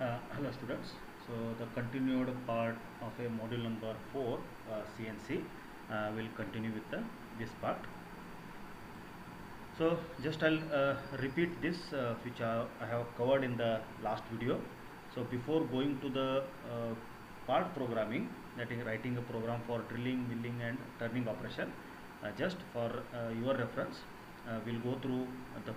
Hello students. So the continued part of a module number 4 CNC will continue with this part. So just I'll repeat this which I have covered in the last video. So before going to the part programming, that is writing a program for drilling, milling and turning operation, just for your reference, we'll go through the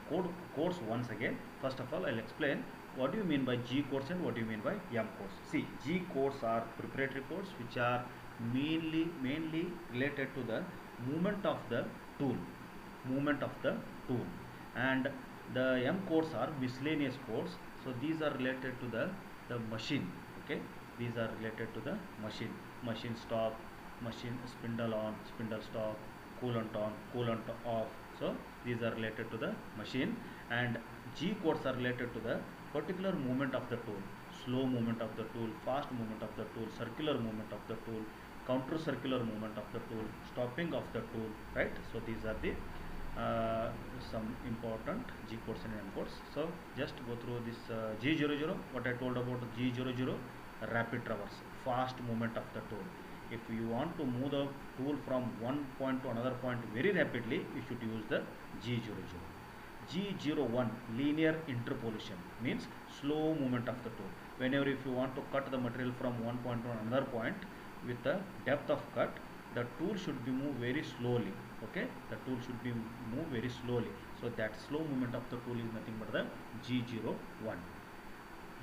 codes once again. First of all, I'll explain what do you mean by G codes and what do you mean by M codes. See, G codes are preparatory codes which are mainly related to the movement of the tool, and the M codes are miscellaneous codes. So these are related to the machine. Okay, these are related to the machine stop, machine spindle on, spindle stop, coolant on, coolant off. So these are related to the machine, and G codes are related to the particular movement of the tool, slow movement of the tool, fast movement of the tool, circular movement of the tool, counter circular movement of the tool, stopping of the tool, right? So these are the some important G codes and M codes. So just go through this G00, what I told about G00, rapid traverse, fast movement of the tool. If you want to move the tool from one point to another point very rapidly, you should use the G00. G01, linear interpolation, means slow movement of the tool. Whenever if you want to cut the material from one point to another point with the depth of cut, the tool should be moved very slowly. Okay, the tool should be moved very slowly. So that slow movement of the tool is nothing but the G01.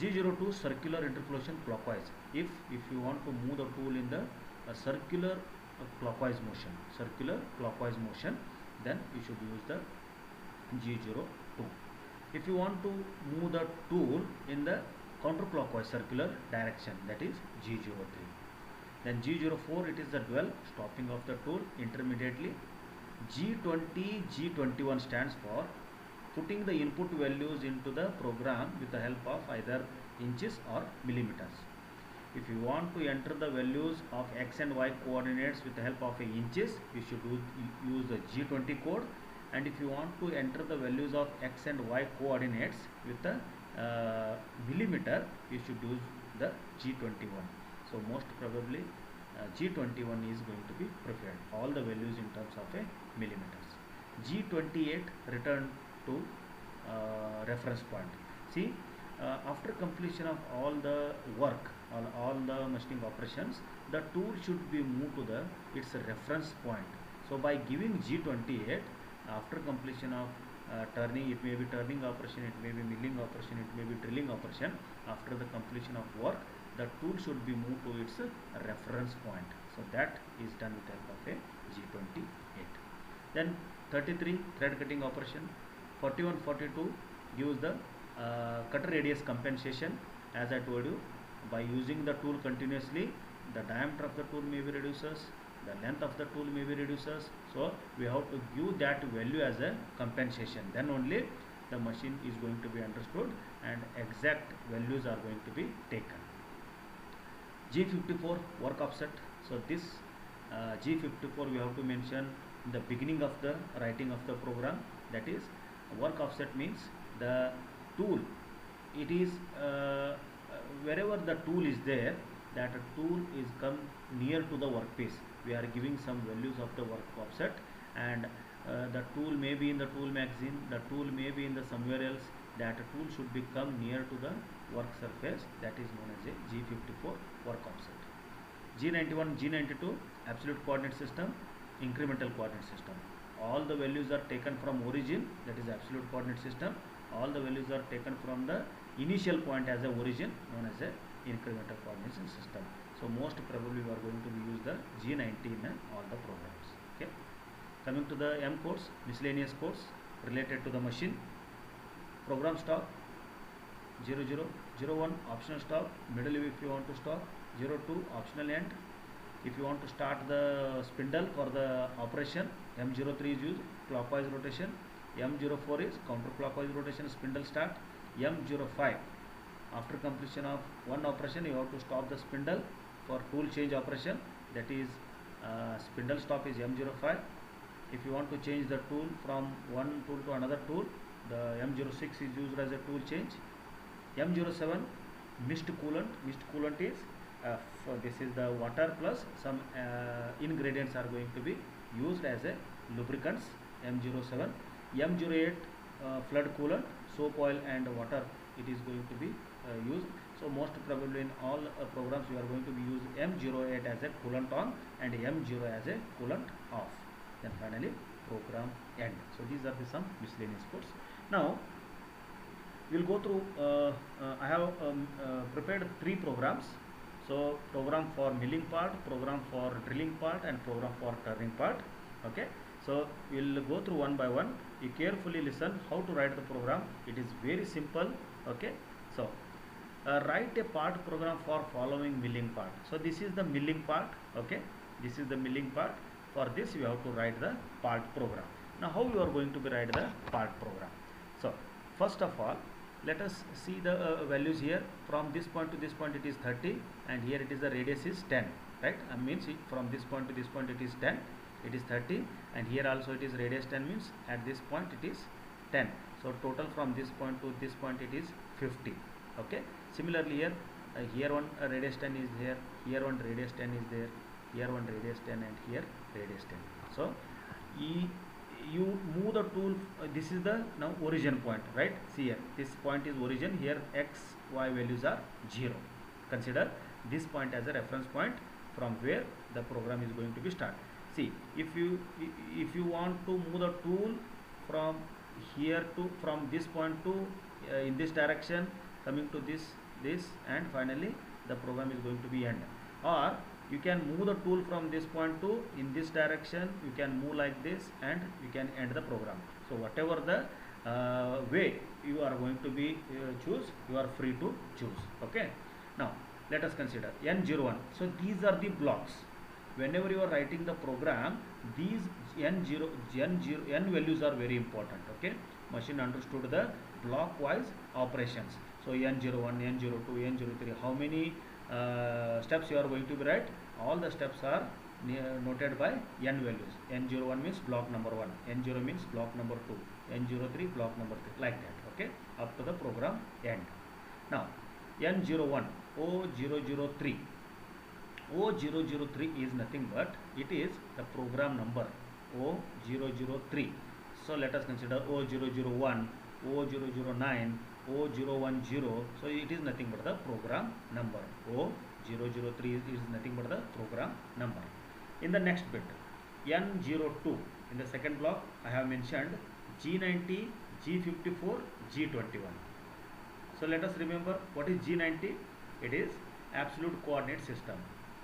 G02, circular interpolation clockwise. If you want to move the tool in the circular clockwise motion, then you should use the G02. If you want to move the tool in the counterclockwise circular direction, that is G03. Then G04, it is the dwell, stopping of the tool intermediately. G20, G21 stands for putting the input values into the program with the help of either inches or millimeters. If you want to enter the values of X and Y coordinates with the help of inches, you should use the G20 code. And if you want to enter the values of X and Y coordinates with the millimeter, you should use the G21. So most probably G21 is going to be preferred, all the values in terms of a millimeters. G28, return to reference point. See, after completion of all the work, all the machining operations, the tool should be moved to its reference point. So by giving G28, after completion of turning, it may be turning operation, it may be milling operation, it may be drilling operation, after the completion of work, the tool should be moved to its reference point. So that is done with the help of a G28. Then 33, thread cutting operation. 41, 42 gives the cutter radius compensation. As I told you, by using the tool continuously, the diameter of the tool may be reduces, the length of the tool may be reduces. So we have to give that value as a compensation. Then only the machine is going to be understood and exact values are going to be taken. G54, work offset. So this G54 we have to mention in the beginning of the writing of the program. That is, work offset means the tool, it is wherever the tool is there, that tool is come near to the workpiece, we are giving some values of the work offset, and the tool may be in the tool magazine, the tool may be in the somewhere else, that tool should become near to the work surface, that is known as a G54 work offset. G91, G92, absolute coordinate system, incremental coordinate system. All the values are taken from origin, that is absolute coordinate system. All the values are taken from the initial point as a origin, known as a incremental coordination system. So most probably we are going to use the G90 in all the programs. Okay. Coming to the M codes, miscellaneous codes related to the machine. Program stop, 00, 01, optional stop, middle if you want to stop, 02, optional end. If you want to start the spindle for the operation, M03 is used, clockwise rotation. M04 is counterclockwise rotation, spindle start. M05, after completion of one operation, you have to stop the spindle for tool change operation, that is spindle stop is M05. If you want to change the tool from one tool to another tool, the M06 is used as a tool change. M07, Mist coolant is this is the water plus some ingredients are going to be used as a lubricants. M07, M08 flood coolant, soap oil and water it is going to be used. So most probably in all programs you are going to be use M08 as a coolant on and M0 as a coolant off. Then finally program end. So these are the some miscellaneous codes. Now we will go through I have prepared 3 programs. So program for milling part, program for drilling part and program for turning part. Okay, so we will go through one by one. You carefully listen how to write the program. It is very simple. Okay, so write a part program for following milling part. So this is the milling part. Okay, this is the milling part. For this you have to write the part program. Now how you are going to be write the part program? So first of all, let us see the values here. From this point to this point it is 30 and here it is the radius is 10, right? Means from this point to this point it is 10, it is 30 and here also it is radius 10 means at this point it is 10. So total from this point to this point it is 50. Okay, similarly here here one radius 10 is here, here one radius 10 is there, here one radius 10 and here radius 10. So you move the tool, this is the now origin point, right? See here, this point is origin, here x y values are 0. Consider this point as a reference point from where the program is going to be start. See, if you want to move the tool from here to from this point to in this direction, coming to this and finally the program is going to be end, or you can move the tool from this point to in this direction, you can move like this and you can end the program. So whatever the way you are going to be choose, you are free to choose. Okay, now let us consider N01. So these are the blocks. Whenever you are writing the program, these N values are very important. Okay, machine understood the block wise operations. So N01, N02, N03, how many steps you are going to be write? All the steps are noted by N values. N01 means block number 1, N0 means block number 2, N03 block number 3, like that. Okay, up to the program end. Now N01, O003. O003 is nothing but it is the program number O003. So let us consider O001, O009, O010. So it is nothing but the program number. O003 is nothing but the program number. In the next bit, N02, in the second block I have mentioned G90, G54, G21. So let us remember what is G90. It is absolute coordinate system.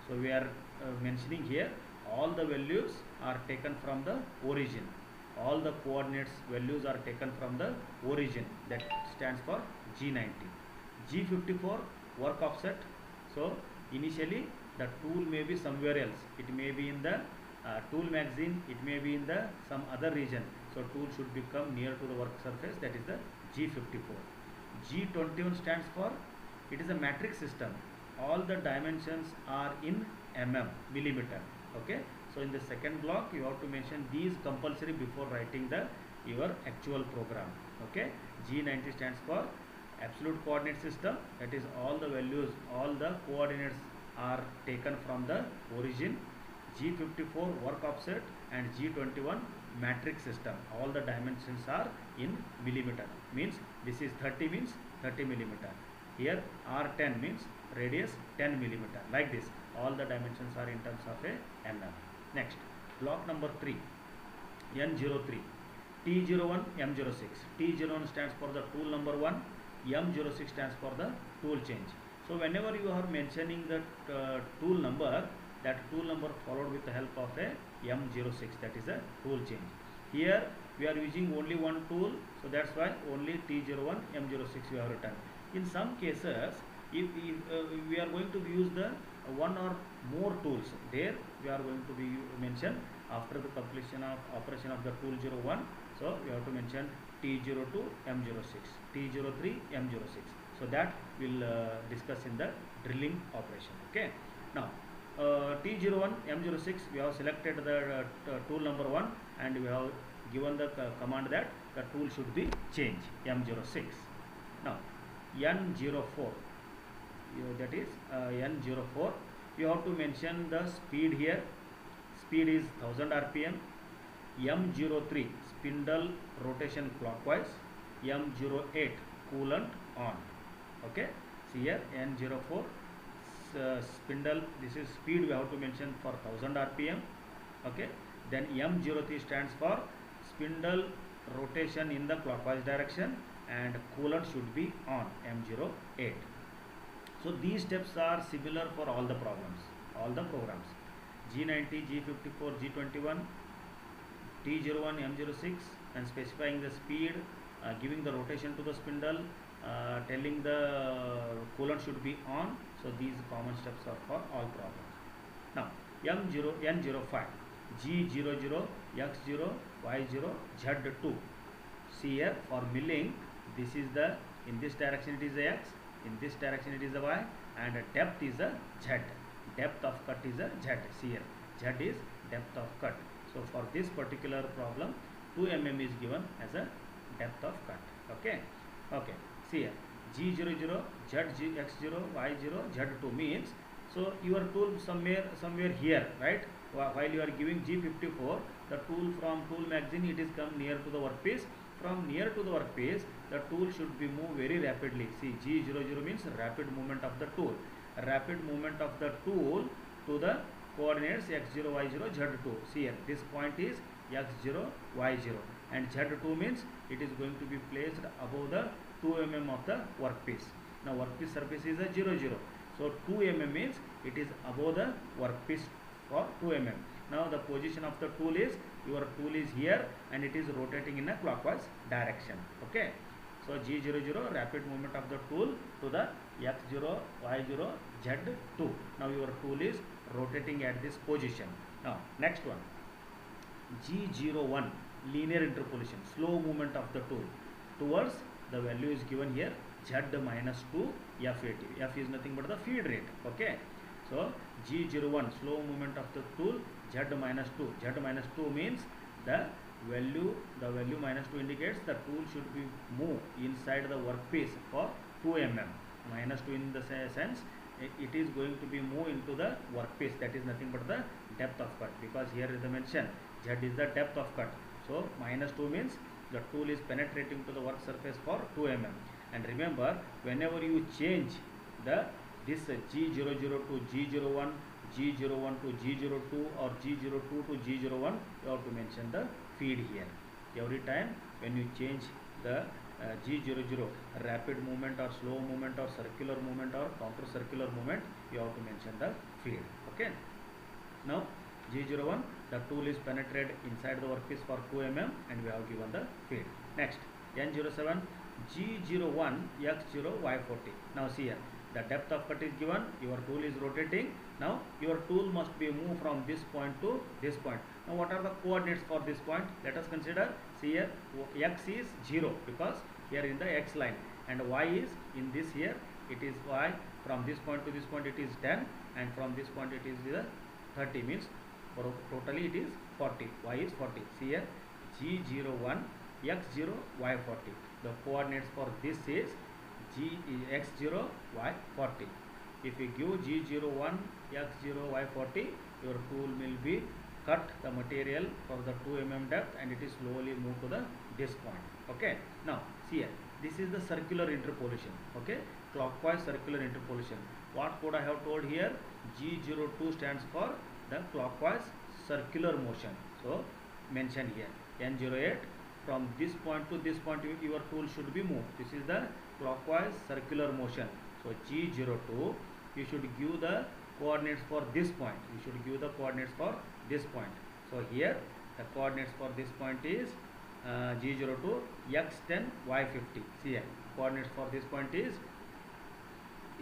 So we are mentioning here all the values are taken from the origin. All the coordinates values are taken from the origin, that stands for G90. G54 work offset. So initially the tool may be somewhere else, it may be in the tool magazine, it may be in the some other region. So tool should become near to the work surface, that is the G54. G21 stands for it is a matrix system. All the dimensions are in millimeter. Okay, so in the second block you have to mention these compulsory before writing the your actual program. Okay, G90 stands for absolute coordinate system, that is all the values, all the coordinates are taken from the origin. G54 work offset and G21 matrix system, all the dimensions are in millimeter, means this is 30 means 30 millimeter. Here R10 means radius 10 millimeter, like this all the dimensions are in terms of a mm. Next, block number 3, N03, T01, M06. T01 stands for the tool number 1, M06 stands for the tool change. So whenever you are mentioning the tool number, that tool number followed with the help of a M06, that is a tool change. Here we are using only one tool, so that's why only T01, M06 we have written. In some cases, if we are going to use the one or more tools, there we are going to be mention after the completion of operation of the tool 01. So we have to mention T02, M06, T03, M06. So that we'll discuss in the drilling operation. Okay. Now T01, M06, we have selected the tool number 1 and we have given the command that the tool should be changed, M06. Now N04, that is N04. You have to mention the speed here. Speed is 1000 rpm. M03 spindle rotation clockwise. M08 coolant on. Okay, see here N04 spindle, this is speed we have to mention for 1000 rpm. Okay, then M03 stands for spindle rotation in the clockwise direction and coolant should be on, M08. So these steps are similar for all the programs, G90, G54, G21, T01, M06, and specifying the speed, giving the rotation to the spindle, telling the coolant should be on. So these common steps are for all problems. Now N05, G00, X0, Y0, Z2. See here for milling, this is the, in this direction it is a X, in this direction it is a Y, and depth is a Z. Depth of cut is a Z. See here, Z is depth of cut. So for this particular problem, 2 mm is given as a depth of cut. Okay. See here, G00, X0, Y0, Z2 means, so your tool somewhere here, right? While you are giving G54, the tool from tool magazine, it is come near to the workpiece. From near to the workpiece, the tool should be moved very rapidly. See, G00 means rapid movement of the tool. Rapid movement of the tool to the coordinates X0, Y0, Z2. See here, this point is X0, Y0, and Z2 means it is going to be placed above the 2 mm of the workpiece. Now workpiece surface is a 0, 0. So 2 mm means it is above the workpiece for 2 mm. Now the position of the tool is, your tool is here and it is rotating in a clockwise direction. Okay. So G00, rapid movement of the tool to the X0, Y0, Z2. Now your tool is rotating at this position. Now next one, G01, linear interpolation, slow movement of the tool towards, the value is given here, Z minus 2 F80. F is nothing but the feed rate. Okay. So G01, slow movement of the tool, Z minus 2. Z minus 2 means the value minus 2 indicates the tool should be moved inside the workpiece for 2 mm. Minus 2 in the sense it is going to be moved into the workpiece. That is nothing but the depth of cut, because here is the mention Z is the depth of cut. So minus 2 means the tool is penetrating to the work surface for 2 mm. And remember, whenever you change this G00 to G01, G01 to G02, or G02 to G01, you have to mention the feed here. Every time when you change the G00, rapid movement or slow movement or circular movement or counter circular movement, you have to mention the feed. Okay. Now G01, the tool is penetrated inside the workpiece for 2 mm and we have given the feed. Next, N07, G01, X0, Y40. Now see here, the depth of cut is given, your tool is rotating. Now your tool must be moved from this point to this point. Now what are the coordinates for this point? Let us consider. See here, X is 0 because here in the X line, and Y is in this here, it is Y. From this point to this point it is 10, and from this point it is 30, means totally it is 40. Y is 40. See here, G01, X0, Y40. The coordinates for this is X0, Y40. If you give G01, X0, Y40, your tool will be cut the material for the 2 mm depth and it is slowly moved to this point. Okay. Now see here, this is the circular interpolation. Okay, clockwise circular interpolation. What could I have told here? G02 stands for the clockwise circular motion. So mention here N08, from this point to this point your tool should be moved. This is the clockwise circular motion. So G02, you should give the coordinates for this point. You should give the coordinates for this point. So here the coordinates for this point is G02, X10, Y50. See here, coordinates for this point is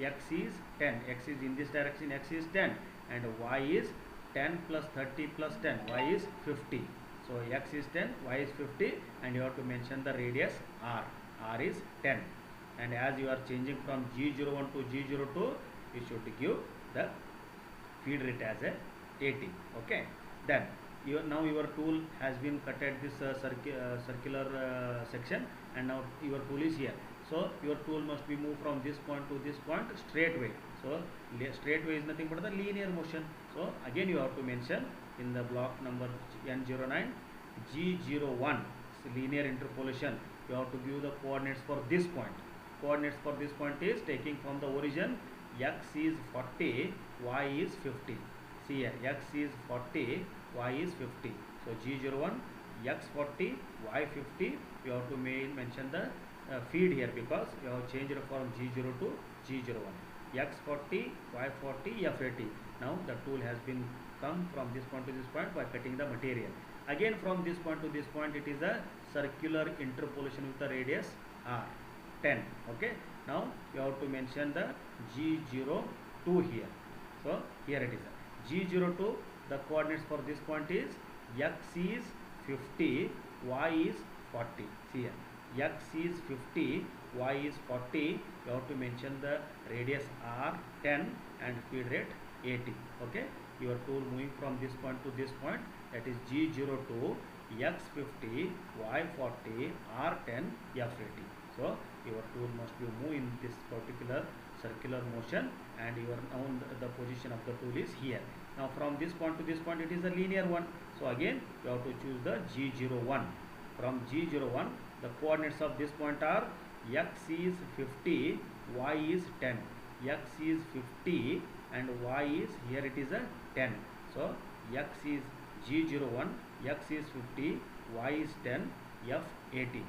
X is 10. X is in this direction, X is 10, and Y is 10 plus 30 plus 10. Y is 50. So X is 10, Y is 50, and you have to mention the radius R. R is 10. And as you are changing from G01 to G02, you should give the feed rate as a 80. Okay. Then now your tool has been cut at this circular section, and now your tool is here. So your tool must be moved from this point to this point straight way. So straight way is nothing but the linear motion. So again you have to mention in the block number N09 G01 linear interpolation. You have to give the coordinates for this point. Coordinates for this point is taking from the origin, x is 40, y is 50. See here, x is 40, y is 50. So G01, x 40, y 50. You have to mention the feed here because you have changed from G0 to G01. X 40, y 40, f 80. Now the tool has been come from this point to this point by cutting the material. Again from this point to this point it is a circular interpolation with the radius r 10. Okay. Now you have to mention the G02 here. So here it is G02. The coordinates for this point is x is 50, y is 40. See here, x is 50, y is 40. You have to mention the radius r 10 and feed rate 80. Okay. Your tool moving from this point to this point, that is G02, x 50, y 40, r 10, f 80. So your tool must be moved in this particular circular motion, and your now the position of the tool is here. Now from this point to this point it is a linear one. So again you have to choose the G01. From G01 the coordinates of this point are x is 50, y is 10. X is 50 and y is, here it is a 10. So x is G01, x is 50, y is 10, f 80.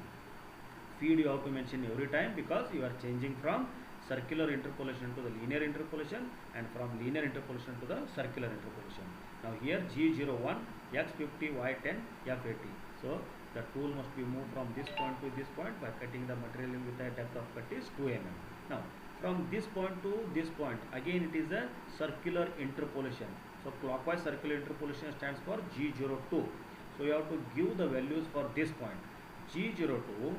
Feed you have to mention every time because you are changing from circular interpolation to the linear interpolation and from linear interpolation to the circular interpolation. Now here G01, x 50, y 10, f 80. So the tool must be moved from this point to this point by cutting the material with a depth of cut is 2 mm. Now from this point to this point again it is a circular interpolation. So clockwise circular interpolation stands for G02. So you have to give the values for this point. G02,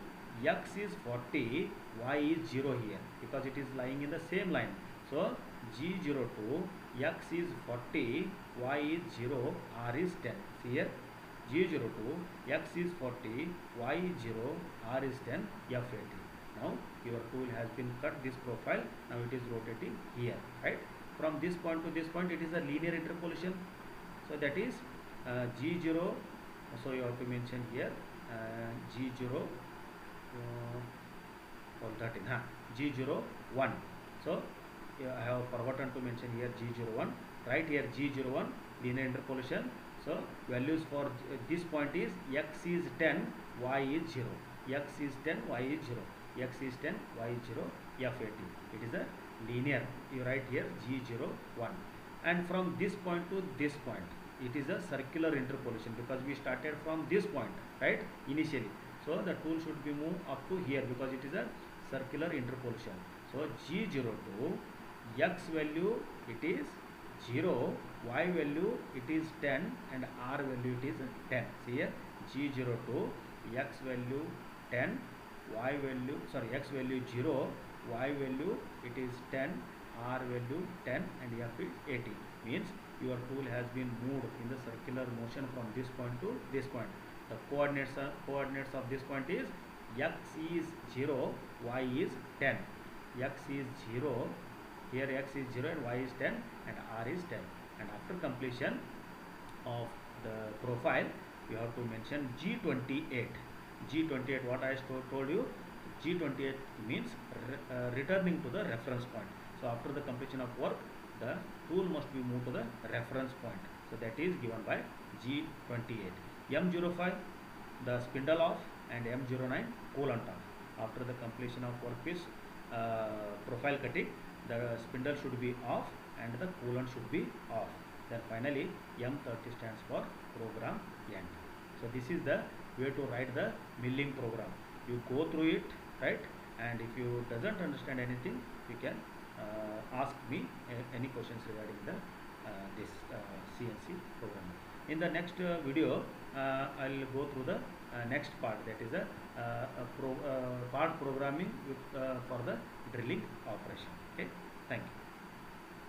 x is 40, y is 0 here because it is lying in the same line. So G02, x is 40, y is 0, r is 10. See here, G02, x is 40, y is 0, r is 10, f 80. Now your tool has been cut this profile. Now it is rotating here, right? From this point to this point it is a linear interpolation. So that is G0. So you have to mention here G0 G01. So I have forgotten to mention here G01. Right here G01 linear interpolation. So values for this point is x is 10, y is 0. X is 10, y is 0. X is 10, y is 0, f 80. It is a linear. You write here G01. And from this point to this point it is a circular interpolation because we started from this point, right, initially. So the tool should be moved up to here because it is a circular interpolation. So G02, x value it is 0, y value it is 10 and r value it is 10. See here G02, x value 10, y value, sorry, x value 0, y value it is 10, r value 10 and f is 80. Means your tool has been moved in the circular motion from this point to this point. The coordinates of this point is x is 0, y is 10. X is 0, here x is 0 and y is 10 and r is 10. And after completion of the profile you have to mention G28. G28, what I told you, G28 means returning to the reference point. So after the completion of work the tool must be moved to the reference point. So that is given by G28. M05 the spindle off and M09 coolant off. After the completion of workpiece profile cutting, the spindle should be off and the coolant should be off. Then finally M30 stands for program end. So this is the way to write the milling program. You go through it, right? And if you doesn't understand anything, you can ask me any questions regarding the this CNC program. In the next video, I'll go through the next part, that is part programming with, for the drilling operation. Okay, thank you.